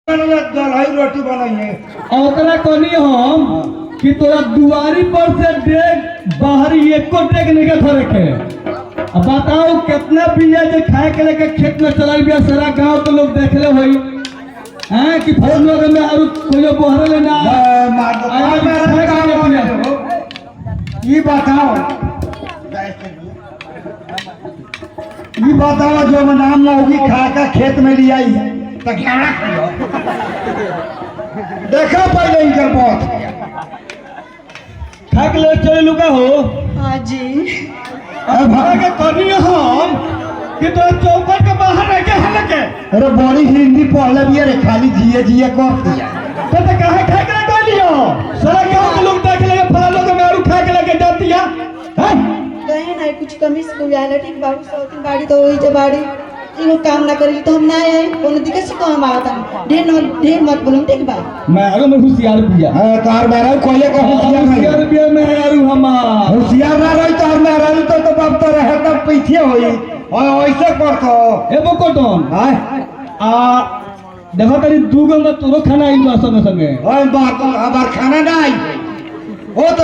दलहई रोटी बनाइए ओकरा कहनी हम कि तोरा दुआरी पर से डेग बाहरी एको डेग नहीं के धरे के। अब बताओ कितना पिया जे खाए के लेके खेत में चलल बिया, सारा गांव के लोग देखले होई हैं कि फोन लोग में और कोई बहरे लेना ये बताओ जो नाम लौकी खा का खेत में लिया तो क्या देखो पहले इनकर बहुत खा के ले चले लुका हो। हाँ जी। अब भागा के कहनी हम कि तो चौपट के बाहर रह के हलके। अरे बड़ी हिंदी पढ़ले भी रे, खाली जिए जिए कर दिया तो काहे खा के ले लियो? सारा गांव के लोग देख लेगे फला लोग में और खा के लेके जात दिया हैं। कहे ना कुछ कमी से कोई आला ठीक बाबू सौती बाड़ी तो वही जब बाड़ी इनो काम ना करेगी तो हम ना आए कोनो दिक्कत से तो हम आता ढेर मत बोलूं ठीक बा। मैं अगर मैं होशियार बिया हां तार मेरा कोले को होशियार बिया मैं यारू हमार होशियार ना रही तो मैं रही तो बाप तो रहे तब पीछे होई और ऐसे करतो एबो कोटन हां आ देखो तरी दूगो में तोरो खाना आई बा संगे संगे ओए बात हमार खाना नहीं ओ तो